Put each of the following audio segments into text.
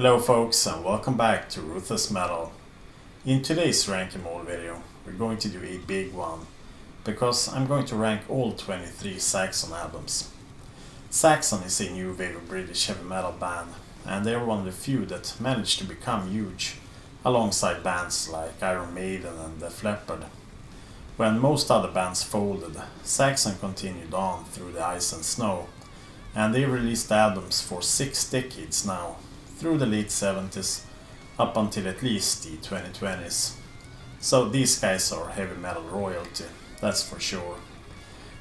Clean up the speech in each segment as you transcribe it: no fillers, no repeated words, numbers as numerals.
Hello folks and welcome back to Ruthless Metal. In today's ranking all video we're going to do a big one because I'm going to rank all 23 Saxon albums. Saxon is a new wave of British heavy metal band and they are one of the few that managed to become huge alongside bands like Iron Maiden and Def Leppard. When most other bands folded, Saxon continued on through the ice and snow and they released albums for 6 decades now, through the late 70s up until at least the 2020s. So these guys are heavy metal royalty, that's for sure.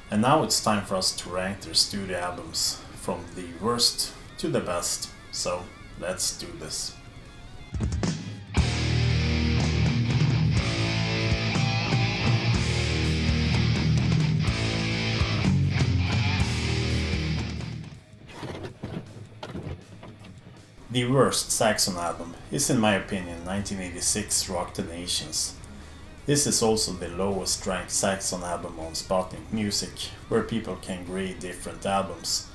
And now it's time for us to rank their studio albums from the worst to the best. So let's do this. The worst Saxon album is in my opinion 1986 Rock the Nations. This is also the lowest ranked Saxon album on Spotlight Music, where people can grade different albums,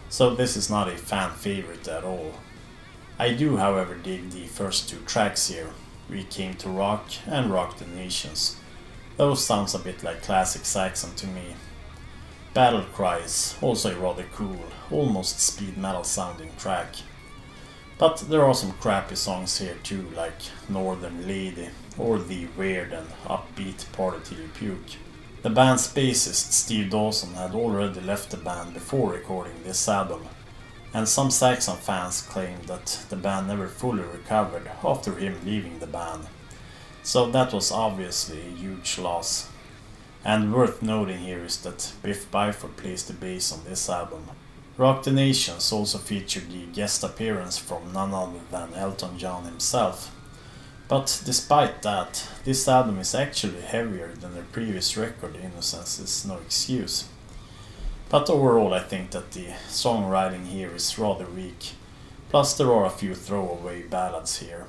so this is not a fan favorite at all. I do however dig the first 2 tracks here, We Came to Rock and Rock the Nations. Those sounds a bit like classic Saxon to me. Battle Cry is also a rather cool, almost speed metal sounding track. But there are some crappy songs here too, like Northern Lady or the weird and upbeat Party Till You Puke. The band's bassist Steve Dawson had already left the band before recording this album, and some Saxon fans claimed that the band never fully recovered after him leaving the band. So that was obviously a huge loss. And worth noting here is that Biff Byford plays the bass on this album. Rock the Nations also featured the guest appearance from none other than Elton John himself. But despite that, this album is actually heavier than their previous record, Innocence is No Excuse. But overall I think that the songwriting here is rather weak, plus there are a few throwaway ballads here.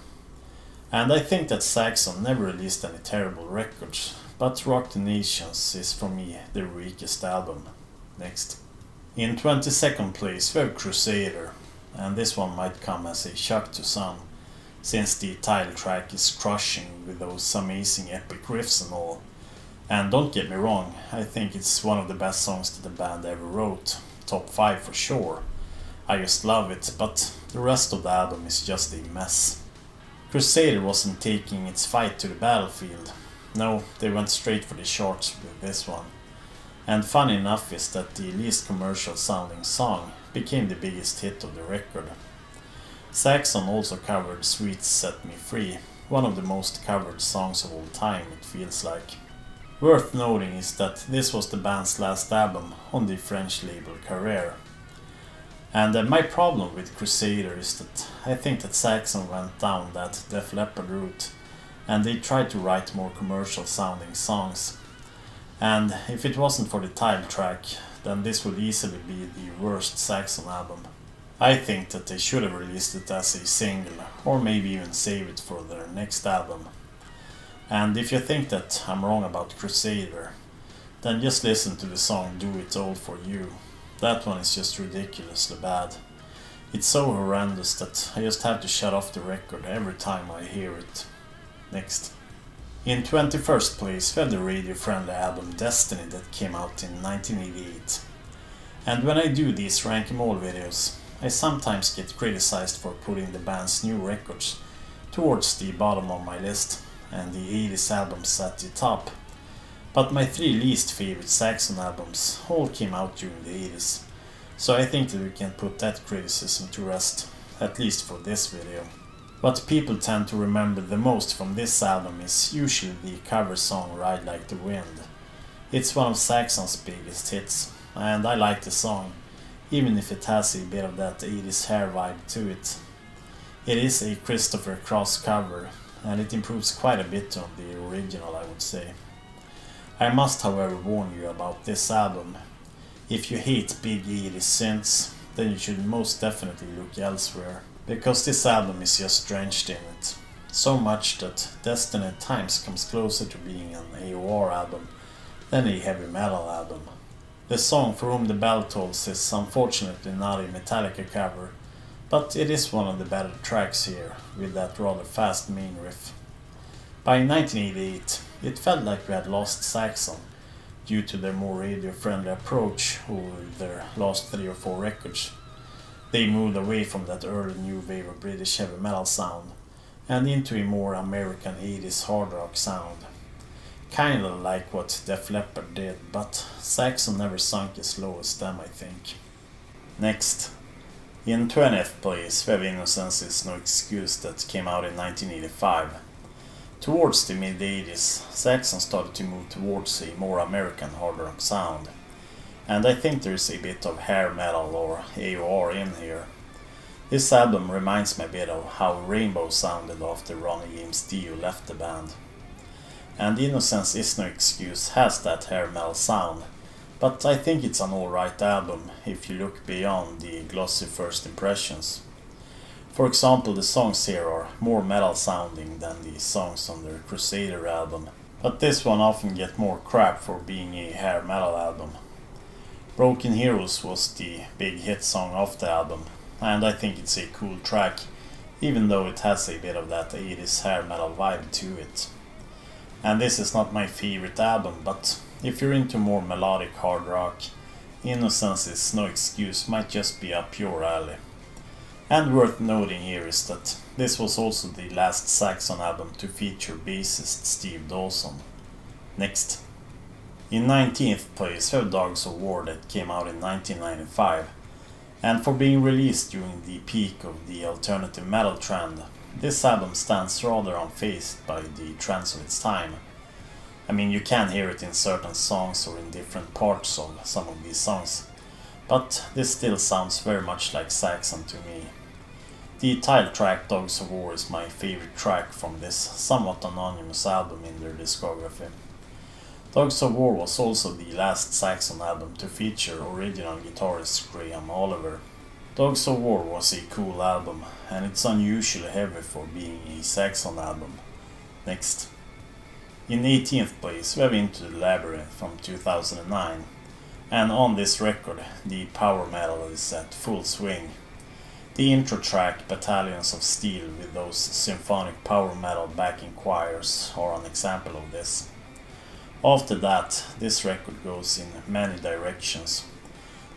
And I think that Saxon never released any terrible records, but Rock the Nations is for me their weakest album. Next. In 22nd place we have Crusader, and this one might come as a shock to some, since the title track is crushing with those amazing epic riffs and all. And don't get me wrong, I think it's one of the best songs that the band ever wrote, top 5 for sure. I just love it, but the rest of the album is just a mess. Crusader wasn't taking its fight to the battlefield, no, they went straight for the charts with this one. And funny enough is that the least commercial sounding song became the biggest hit of the record. Saxon also covered Sweet Set Me Free, one of the most covered songs of all time it feels like. Worth noting is that this was the band's last album on the French label Carpe. And my problem with Crusader is that I think that Saxon went down that Def Leppard route and they tried to write more commercial sounding songs. And if it wasn't for the title track, then this would easily be the worst Saxon album. I think that they should have released it as a single, or maybe even save it for their next album. And if you think that I'm wrong about Crusader, then just listen to the song Do It All For You. That one is just ridiculously bad. It's so horrendous that I just have to shut off the record every time I hear it. Next. In 21st place we have the radio-friendly album Destiny that came out in 1988. And when I do these rank 'em all videos, I sometimes get criticized for putting the band's new records towards the bottom of my list and the 80s albums at the top. But my 3 least favorite Saxon albums all came out during the 80s, so I think that we can put that criticism to rest, at least for this video. What people tend to remember the most from this album is usually the cover song Ride Like the Wind. It's one of Saxon's biggest hits, and I like the song, even if it has a bit of that 80s hair vibe to it. It is a Christopher Cross cover, and it improves quite a bit on the original, I would say. I must however warn you about this album. If you hate big 80s synths, then you should most definitely look elsewhere, because this album is just drenched in it. So much that Destiny at times comes closer to being an AOR album than a heavy metal album. The song For Whom the Bell Tolls is unfortunately not a Metallica cover, but it is one of the better tracks here, with that rather fast main riff. By 1988, it felt like we had lost Saxon, due to their more radio-friendly approach over their last 3 or 4 records. They moved away from that early new wave of British heavy metal sound, and into a more American 80s hard rock sound. Kinda like what Def Leppard did, but Saxon never sunk as low as them, I think. Next. In 20th place, we have Innocence is No Excuse that came out in 1985. Towards the mid-80s, Saxon started to move towards a more American hard rock sound, and I think there's a bit of hair metal or AOR in here. This album reminds me a bit of how Rainbow sounded after Ronnie James Dio left the band. And Innocence is No Excuse has that hair metal sound, but I think it's an alright album if you look beyond the glossy first impressions. For example, the songs here are more metal sounding than the songs on their Crusader album, but this one often gets more crap for being a hair metal album. Broken Heroes was the big hit song off the album, and I think it's a cool track, even though it has a bit of that 80s hair metal vibe to it. And this is not my favorite album, but if you're into more melodic hard rock, Innocence is No Excuse might just be up your alley. And worth noting here is that this was also the last Saxon album to feature bassist Steve Dawson. Next. In 19th place we have Dogs of War that came out in 1995, and for being released during the peak of the alternative metal trend, this album stands rather unfazed by the trends of its time. I mean, you can hear it in certain songs or in different parts of some of these songs, but this still sounds very much like Saxon to me. The title track Dogs of War is my favorite track from this somewhat anonymous album in their discography. Dogs of War was also the last Saxon album to feature original guitarist Graham Oliver. Dogs of War was a cool album, and it's unusually heavy for being a Saxon album. Next. In 18th place we have Into the Labyrinth from 2009, and on this record the power metal is at full swing. The intro track Battalions of Steel with those symphonic power metal backing choirs are an example of this. After that, this record goes in many directions.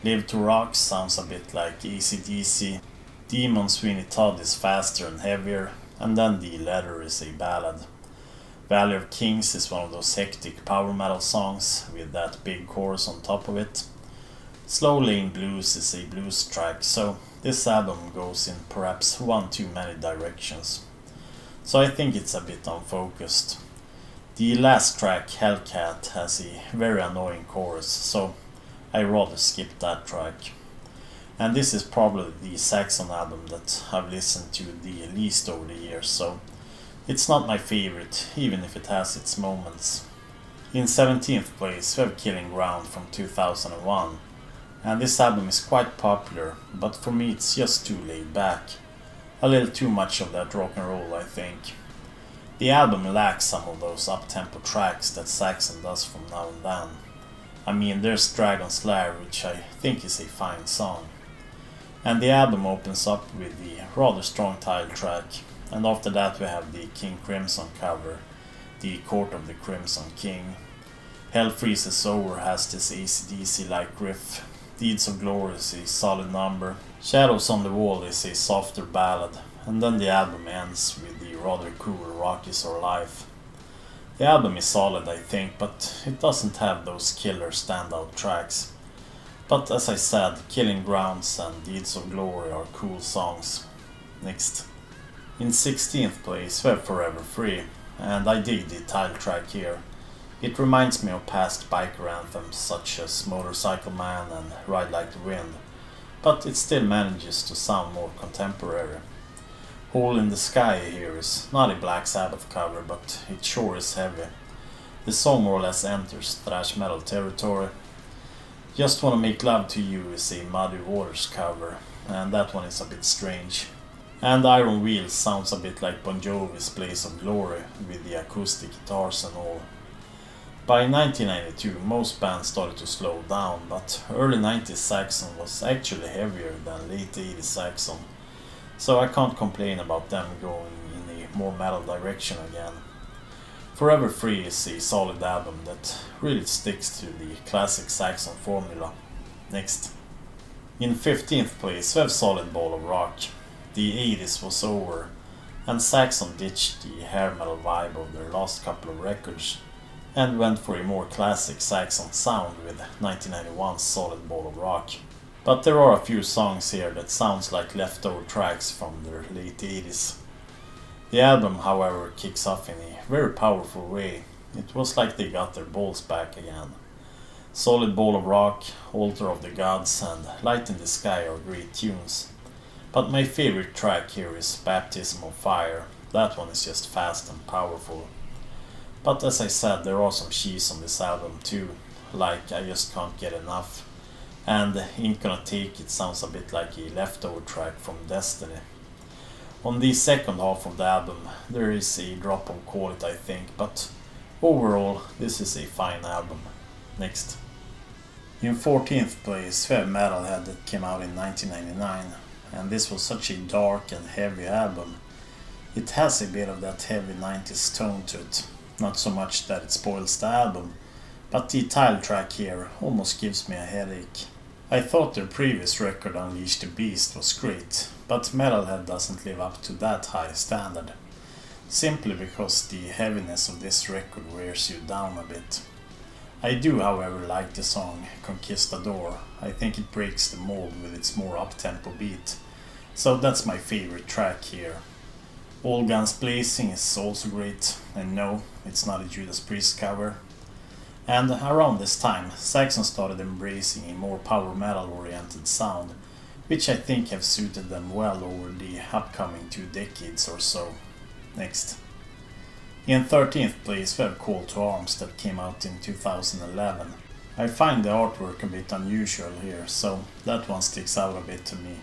Live to Rock sounds a bit like AC/DC, Demon Sweeney Todd is faster and heavier, and then The Leather is a ballad. Valley of Kings is one of those hectic power metal songs with that big chorus on top of it. Slow Lane Blues is a blues track, so this album goes in perhaps one too many directions. So I think it's a bit unfocused. The last track, Hellcat, has a very annoying chorus, so I rather skip that track. And this is probably the Saxon album that I've listened to the least over the years, so it's not my favorite, even if it has its moments. In 17th place we have Killing Ground from 2001, and this album is quite popular, but for me it's just too laid back. A little too much of that rock and roll, I think. The album lacks some of those up-tempo tracks that Saxon does from now and then. I mean, there's Dragon's Lair, which I think is a fine song. And the album opens up with the rather strong title track, and after that we have the King Crimson cover, The Court of the Crimson King. Hell Freezes Over has this AC/DC-like riff. Deeds of Glory is a solid number. Shadows on the Wall is a softer ballad, and then the album ends with the rather cool Rock Is Our Life. The album is solid, I think, but it doesn't have those killer standout tracks. But as I said, Killing Grounds and Deeds of Glory are cool songs. Next. In 16th place we have Forever Free, and I dig the title track here. It reminds me of past biker anthems such as Motorcycle Man and Ride Like the Wind, but it still manages to sound more contemporary. Hole in the Sky here is not a Black Sabbath cover, but it sure is heavy. The song more or less enters thrash metal territory. Just Wanna Make Love to You is a Muddy Waters cover, and that one is a bit strange. And Iron Wheels sounds a bit like Bon Jovi's Blaze of Glory with the acoustic guitars and all. By 1992 most bands started to slow down, but early 90s Saxon was actually heavier than late 80s Saxon. so I can't complain about them going in a more metal direction again. Forever Free is a solid album that really sticks to the classic Saxon formula. Next. In 15th place we have Solid Ball of Rock. The 80s was over, and Saxon ditched the hair metal vibe of their last couple of records and went for a more classic Saxon sound with 1991's Solid Ball of Rock. But there are a few songs here that sounds like leftover tracks from their late 80s. The album, however, kicks off in a very powerful way. It was like they got their balls back again. Solid Ball of Rock, Altar of the Gods and Light in the Sky are great tunes. But my favorite track here is Baptism of Fire. That one is just fast and powerful. But as I said, there are some cheese on this album too, like I Just Can't Get Enough, and Ain't Gonna Take It sounds a bit like a leftover track from Destiny. On the second half of the album there is a drop of quality I think, but overall this is a fine album. Next. In 14th place we have Metalhead that came out in 1999, and this was such a dark and heavy album. It has a bit of that heavy 90s tone to it, not so much that it spoils the album, but the title track here almost gives me a headache. I thought their previous record Unleash the Beast was great, but Metalhead doesn't live up to that high standard, simply because the heaviness of this record wears you down a bit. I do however like the song Conquistador. I think it breaks the mold with its more up-tempo beat, so that's my favorite track here. All Guns Blazing is also great, and no, it's not a Judas Priest cover. And around this time, Saxon started embracing a more power metal oriented sound, which I think have suited them well over the upcoming 2 decades or so. Next. In 13th place we have Call to Arms that came out in 2011. I find the artwork a bit unusual here, so that one sticks out a bit to me.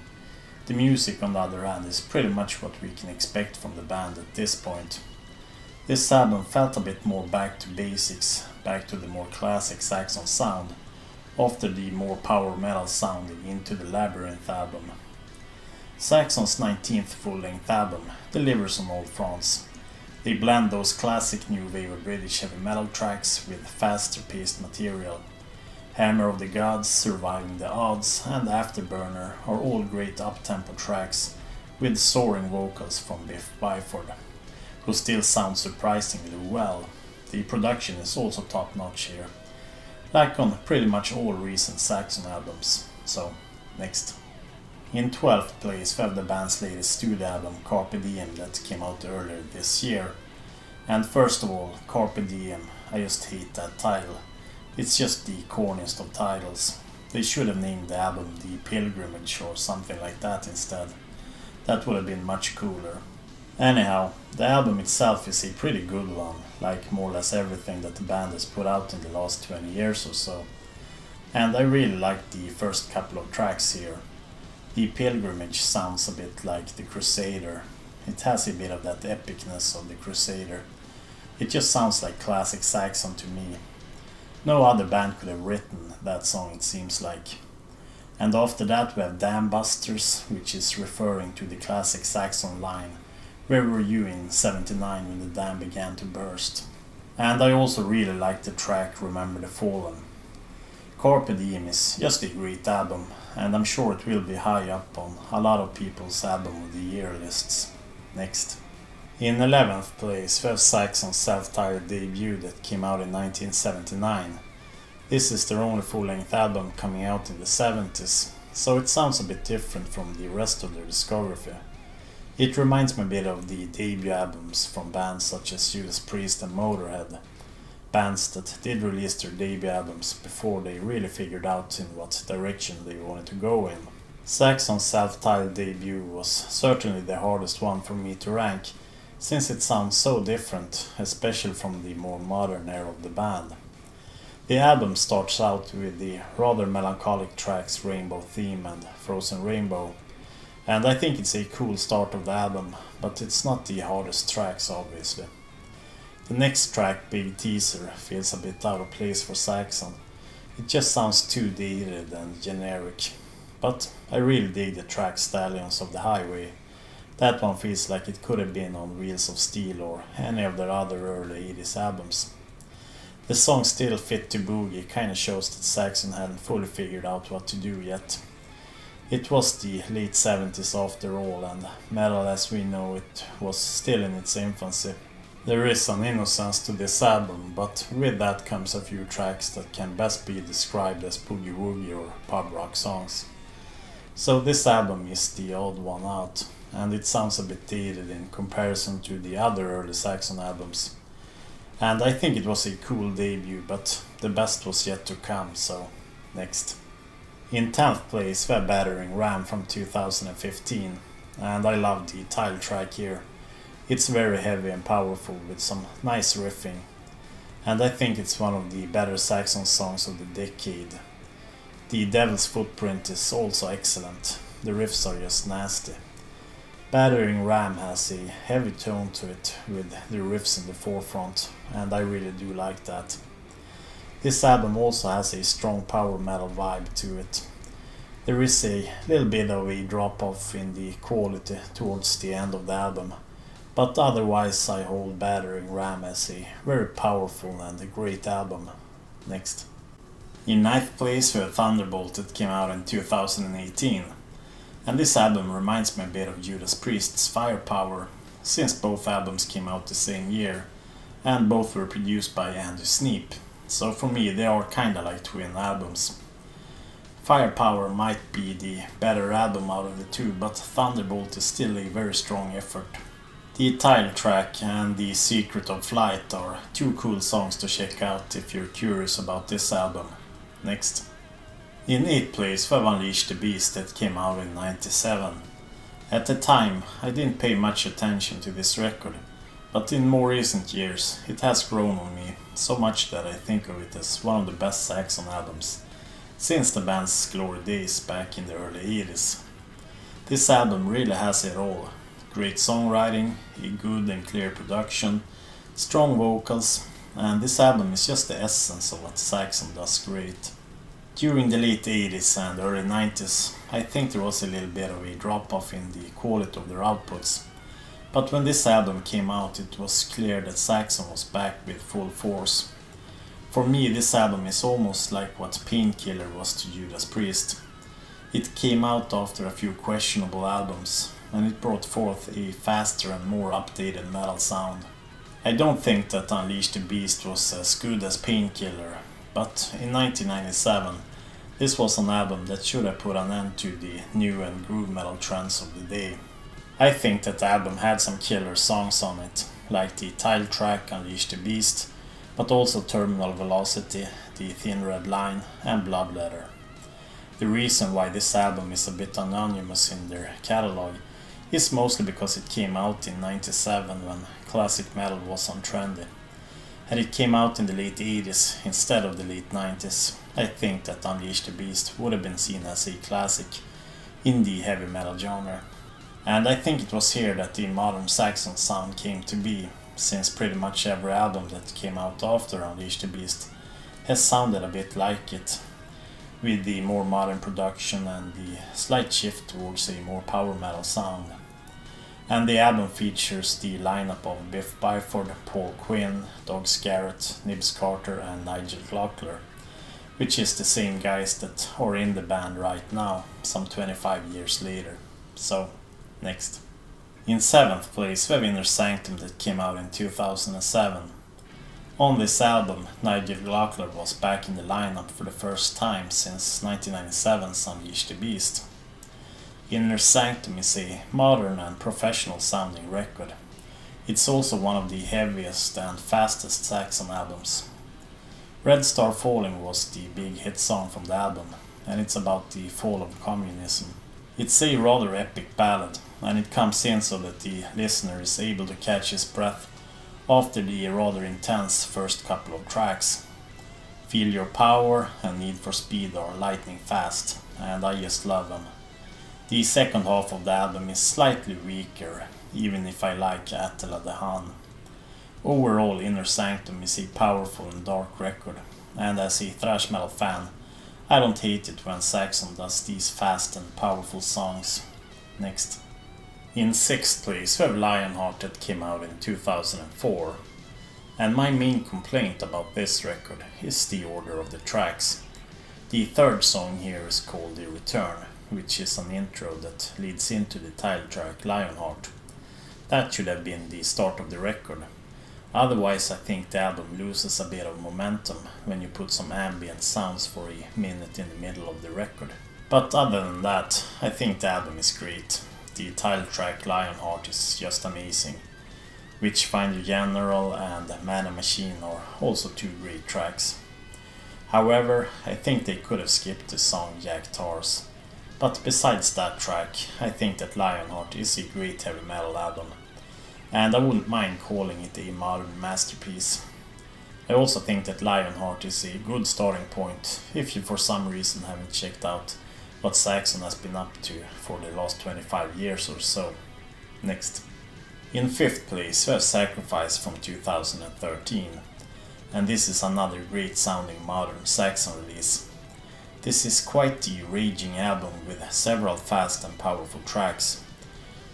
The music on the other hand is pretty much what we can expect from the band at this point. This album felt a bit more back to basics, back to the more classic Saxon sound, after the more power metal sounding into the Labyrinth album. Saxon's 19th full-length album delivers on all fronts. They blend those classic new wave of British heavy metal tracks with faster paced material. Hammer of the Gods, Surviving the Odds and Afterburner are all great up-tempo tracks with soaring vocals from Biff Byford, who still sounds surprisingly well. The production is also top-notch here, like on pretty much all recent Saxon albums. So, next. In 12th place we have the band's latest studio album Carpe Diem that came out earlier this year. And first of all, Carpe Diem, I just hate that title. It's just the corniest of titles. They should have named the album The Pilgrimage or something like that instead. That would have been much cooler. Anyhow, the album itself is a pretty good one, like more or less everything that the band has put out in the last 20 years or so. And I really like the first couple of tracks here. The Pilgrimage sounds a bit like the Crusader. It has a bit of that epicness of the Crusader. It just sounds like classic Saxon to me. No other band could have written that song, it seems like. And after that we have Dam Busters, which is referring to the classic Saxon line, "Where were you in '79 when the dam began to burst?" And I also really like the track Remember the Fallen. Carpe Diem is just a great album, and I'm sure it will be high up on a lot of people's album of the year lists. Next. In 11th place we have Saxon's self-titled debut that came out in 1979. This is their only full-length album coming out in the 70s, so it sounds a bit different from the rest of their discography. It reminds me a bit of the debut albums from bands such as Judas Priest and Motorhead, bands that did release their debut albums before they really figured out in what direction they wanted to go in. Saxon's self-titled debut was certainly the hardest one for me to rank, since it sounds so different, especially from the more modern era of the band. The album starts out with the rather melancholic tracks Rainbow Theme and Frozen Rainbow, and I think it's a cool start of the album, but it's not the hardest tracks obviously. The next track, Big Teaser, feels a bit out of place for Saxon. It just sounds too dated and generic, but I really dig the track Stallions of the Highway, That one feels like it could have been on Wheels of Steel or any of their other early 80s albums. The song Still Fit to Boogie kinda shows that Saxon hadn't fully figured out what to do yet. It was the late 70s after all, and metal as we know it was still in its infancy. There is an innocence to this album, but with that comes a few tracks that can best be described as boogie woogie or pub rock songs. So this album is the odd one out, and it sounds a bit dated in comparison to the other early Saxon albums. And I think it was a cool debut, but the best was yet to come, so next. In 10th place we have Battering Ram from 2015, and I love the title track here. It's very heavy and powerful with some nice riffing, and I think it's one of the better Saxon songs of the decade. The Devil's Footprint is also excellent, the riffs are just nasty. Battering Ram has a heavy tone to it with the riffs in the forefront, and I really do like that. This album also has a strong power metal vibe to it. There is a little bit of a drop off in the quality towards the end of the album, but otherwise I hold Battering Ram as a very powerful and a great album. Next. In 9th place we have Thunderbolt that came out in 2018. And this album reminds me a bit of Judas Priest's Firepower, since both albums came out the same year, and both were produced by Andy Sneap, so for me they are kinda like twin albums. Firepower might be the better album out of the two, but Thunderbolt is still a very strong effort. The title track and The Secret of Flight are two cool songs to check out if you're curious about this album. Next. In 8th place we have Unleash the Beast that came out in 97. At the time I didn't pay much attention to this record, but in more recent years it has grown on me, so much that I think of it as one of the best Saxon albums, since the band's glory days back in the early 80s. This album really has it all. Great songwriting, a good and clear production, strong vocals, and this album is just the essence of what Saxon does great. During the late 80s and early 90s, I think there was a little bit of a drop-off in the quality of their outputs, but when this album came out it was clear that Saxon was back with full force. For me this album is almost like what Painkiller was to Judas Priest. It came out after a few questionable albums, and it brought forth a faster and more updated metal sound. I don't think that Unleash the Beast was as good as Painkiller, but in 1997 this was an album that should have put an end to the new and groove metal trends of the day. I think that the album had some killer songs on it, like the title track Unleash the Beast, but also Terminal Velocity, The Thin Red Line and Bloodletter. The reason why this album is a bit anonymous in their catalog is mostly because it came out in 97 when classic metal was untrendy. Had it came out in the late 80s instead of the late 90s, I think that Unleash the Beast would have been seen as a classic in the heavy metal genre. And I think it was here that the modern Saxon sound came to be, since pretty much every album that came out after Unleash the Beast has sounded a bit like it, with the more modern production and the slight shift towards a more power metal sound. And the album features the lineup of Biff Byford, Paul Quinn, Doug Scarrett, Nibs Carter and Nigel Glockler, which is the same guys that are in the band right now, some 25 years later. So, next. In 7th place we have Inner Sanctum that came out in 2007. On this album, Nigel Glockler was back in the lineup for the first time since 1997's Unleash the Beast. Inner Sanctum is a modern and professional sounding record. It's also one of the heaviest and fastest Saxon albums. Red Star Falling was the big hit song from the album, and it's about the fall of communism. It's a rather epic ballad, and it comes in so that the listener is able to catch his breath after the rather intense first couple of tracks. Feel Your Power and Need for Speed are lightning fast, and I just love them. The second half of the album is slightly weaker, even if I like Attila the Hun. Overall, Inner Sanctum is a powerful and dark record, and as a thrash metal fan, I don't hate it when Saxon does these fast and powerful songs. Next. In 6th place we have Lionheart that came out in 2004. And my main complaint about this record is the order of the tracks. The third song here is called The Return, which is an intro that leads into the title track Lionheart. That should have been the start of the record. Otherwise I think the album loses a bit of momentum when you put some ambient sounds for a minute in the middle of the record. But other than that, I think the album is great. The title track Lionheart is just amazing. Witchfinder General and Man and Machine are also two great tracks. However, I think they could have skipped the song Jack Tars. But besides that track, I think that Lionheart is a great heavy metal album. And I wouldn't mind calling it a modern masterpiece. I also think that Lionheart is a good starting point if you for some reason haven't checked out what Saxon has been up to for the last 25 years or so. Next. In 5th place we have Sacrifice from 2013, and this is another great sounding modern Saxon release. This is quite the raging album with several fast and powerful tracks.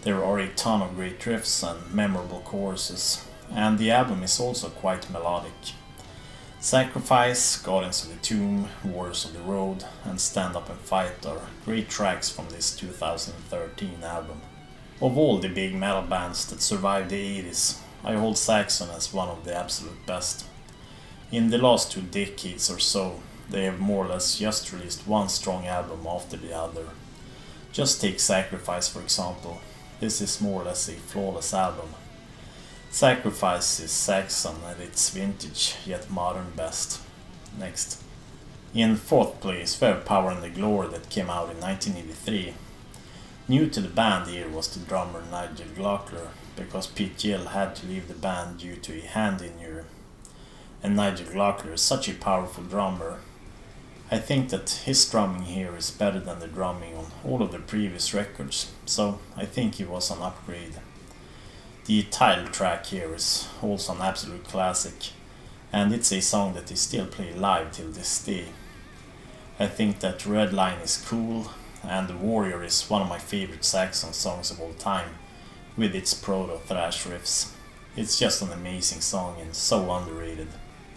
There are a ton of great riffs and memorable choruses, and the album is also quite melodic. Sacrifice, Guardians of the Tomb, Warriors of the Road and Stand Up and Fight are great tracks from this 2013 album. Of all the big metal bands that survived the 80s, I hold Saxon as one of the absolute best. In the last 2 decades or so, they have more or less just released one strong album after the other. Just take Sacrifice for example. This is more or less a flawless album. Sacrifice is Saxon at its vintage yet modern best. Next. In 4th place we have Power and the Glory that came out in 1983. New to the band here was the drummer Nigel Glockler, because Pete Gill had to leave the band due to a hand injury. And Nigel Glockler is such a powerful drummer. I think that his drumming here is better than the drumming on all of the previous records, so I think he was an upgrade. The title track here is also an absolute classic, and it's a song that they still play live till this day. I think that Red Line is cool, and The Warrior is one of my favorite Saxon songs of all time, with its proto-thrash riffs. It's just an amazing song and so underrated.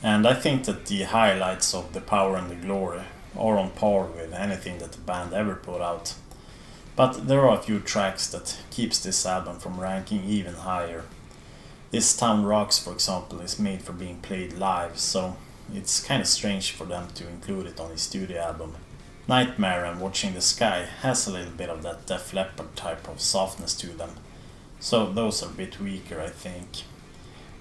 And I think that the highlights of The Power and the Glory are on par with anything that the band ever put out. But there are a few tracks that keeps this album from ranking even higher. This Town Rocks for example is made for being played live, so it's kinda strange for them to include it on a studio album. Nightmare and Watching the Sky has a little bit of that Def Leppard type of softness to them, so those are a bit weaker I think.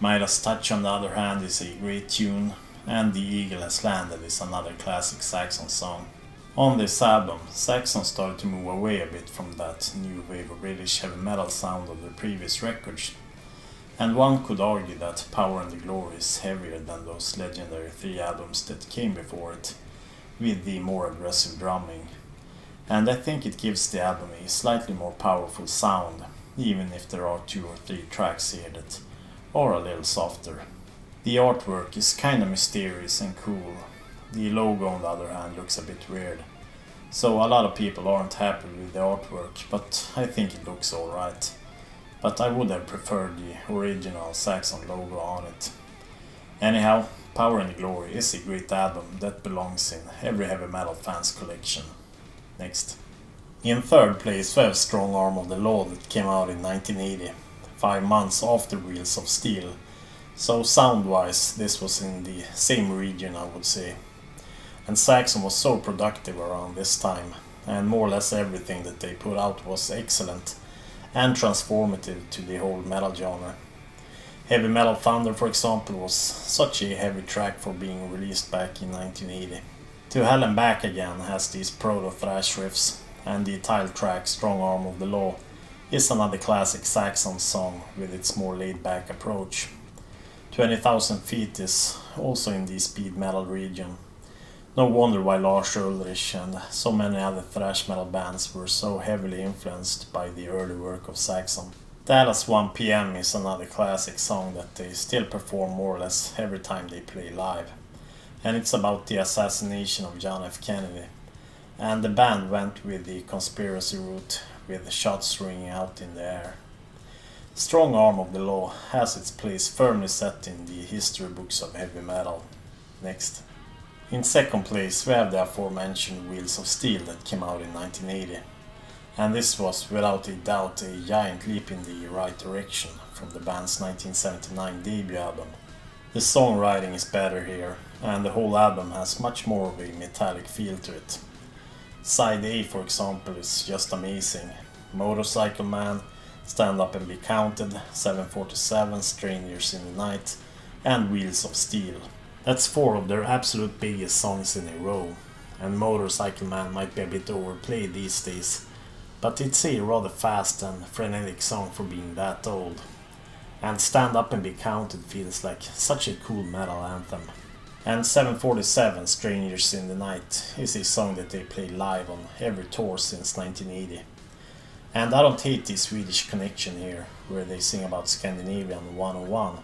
Midas Touch on the other hand is a great tune, and The Eagle Has Landed is another classic Saxon song. On this album, Saxon started to move away a bit from that new wave of British heavy metal sound of the previous records, and one could argue that Power and the Glory is heavier than those legendary 3 albums that came before it, with the more aggressive drumming. And I think it gives the album a slightly more powerful sound, even if there are 2 or 3 tracks here that are a little softer. The artwork is kinda mysterious and cool. The logo on the other hand looks a bit weird, so a lot of people aren't happy with the artwork, but I think it looks alright. But I would have preferred the original Saxon logo on it. Anyhow, Power and the Glory is a great album that belongs in every heavy metal fan's collection. Next. In 3rd place we have Strong Arm of the Law that came out in 1980, 5 months after Wheels of Steel. So sound-wise this was in the same region I would say. And Saxon was so productive around this time, and more or less everything that they put out was excellent and transformative to the whole metal genre. Heavy Metal Thunder for example was such a heavy track for being released back in 1980. To Hell and Back Again has these proto-thrash riffs, and the title track Strong Arm of the Law is another classic Saxon song with its more laid-back approach. 20,000 Feet is also in the speed metal region. No wonder why Lars Ulrich and so many other thrash metal bands were so heavily influenced by the early work of Saxon. Dallas 1 PM is another classic song that they still perform more or less every time they play live. And it's about the assassination of John F. Kennedy. And the band went with the conspiracy route, with shots ringing out in the air. Strong Arm of the Law has its place firmly set in the history books of heavy metal. Next. In second place we have the aforementioned Wheels of Steel that came out in 1980. And this was without a doubt a giant leap in the right direction from the band's 1979 debut album. The songwriting is better here, and the whole album has much more of a metallic feel to it. Side A, for example, is just amazing. Motorcycle Man, Stand Up and Be Counted, 747, Strangers in the Night, and Wheels of Steel. That's 4 of their absolute biggest songs in a row, and Motorcycle Man might be a bit overplayed these days, but it's a rather fast and frenetic song for being that old. And Stand Up and Be Counted feels like such a cool metal anthem. And 747 Strangers in the Night is a song that they play live on every tour since 1980. And I don't hate the Swedish connection here, where they sing about Scandinavian 101,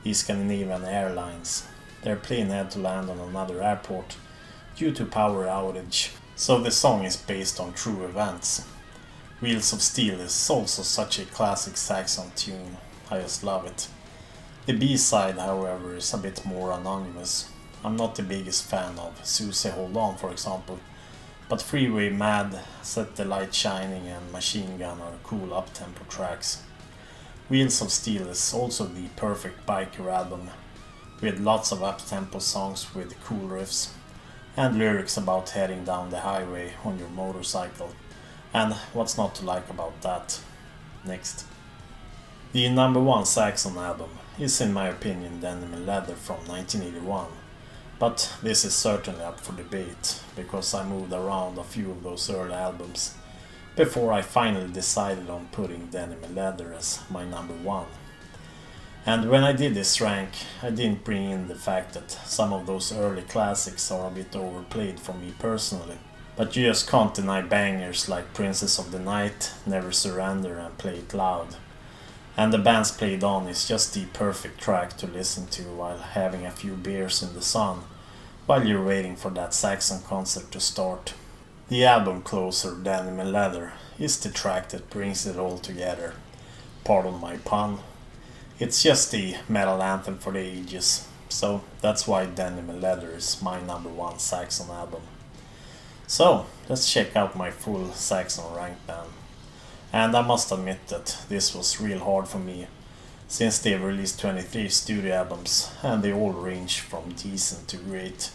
the Scandinavian Airlines. Their plane had to land on another airport due to power outage, so the song is based on true events. Wheels of Steel is also such a classic Saxon tune, I just love it. The B-side, however, is a bit more anonymous. I'm not the biggest fan of Susie Hold On, for example, but Freeway Mad, Set the Light Shining and Machine Gun are cool up-tempo tracks. Wheels of Steel is also the perfect biker album, with lots of up-tempo songs with cool riffs, and lyrics about heading down the highway on your motorcycle. And what's not to like about that? Next. The number 1 Saxon album is in my opinion Denim and Leather from 1981, but this is certainly up for debate, because I moved around a few of those early albums before I finally decided on putting Denim and Leather as my number 1. And when I did this rank, I didn't bring in the fact that some of those early classics are a bit overplayed for me personally. But you just can't deny bangers like Princess of the Night, Never Surrender and Play It Loud. And the band's Played On is just the perfect track to listen to while having a few beers in the sun, while you're waiting for that Saxon concert to start. The album closer, Denim and Leather, is the track that brings it all together. Pardon my pun. It's just the metal anthem for the ages, so that's why Denim and Leather is my number 1 Saxon album. So, let's check out my full Saxon rank band. And I must admit that this was real hard for me, since they've released 23 studio albums and they all range from decent to great.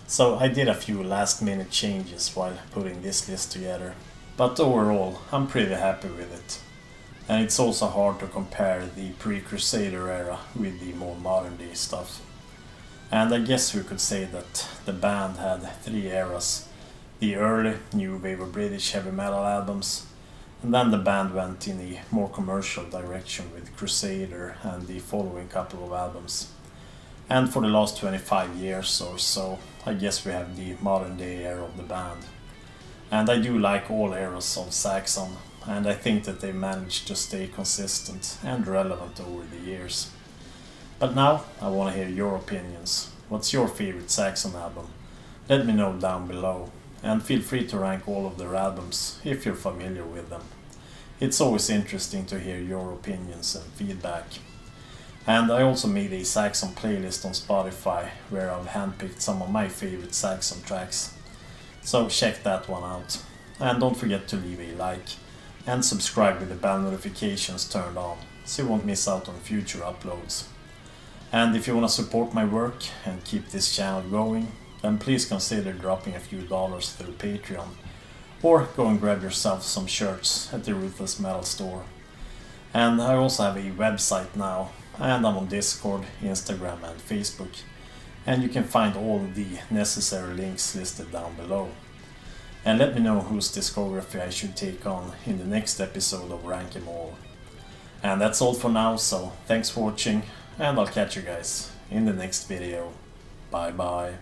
So I did a few last minute changes while putting this list together, but overall I'm pretty happy with it. And it's also hard to compare the pre-Crusader era with the more modern day stuff. And I guess we could say that the band had 3 eras. The early new wave of British heavy metal albums, and then the band went in a more commercial direction with Crusader and the following couple of albums. And for the last 25 years or so, I guess we have the modern day era of the band. And I do like all eras of Saxon, and I think that they managed to stay consistent and relevant over the years. But now I want to hear your opinions. What's your favorite Saxon album? Let me know down below. And feel free to rank all of their albums if you're familiar with them. It's always interesting to hear your opinions and feedback. And I also made a Saxon playlist on Spotify where I've handpicked some of my favorite Saxon tracks. So check that one out. And don't forget to leave a like and subscribe with the bell notifications turned on so you won't miss out on future uploads. And if you want to support my work and keep this channel going, then please consider dropping a few dollars through Patreon, or go and grab yourself some shirts at the Ruthless Metal store. And I also have a website now, and I'm on Discord, Instagram and Facebook, and you can find all the necessary links listed down below. And let me know whose discography I should take on in the next episode of Rank 'Em All. And that's all for now, so thanks for watching, and I'll catch you guys in the next video. Bye bye.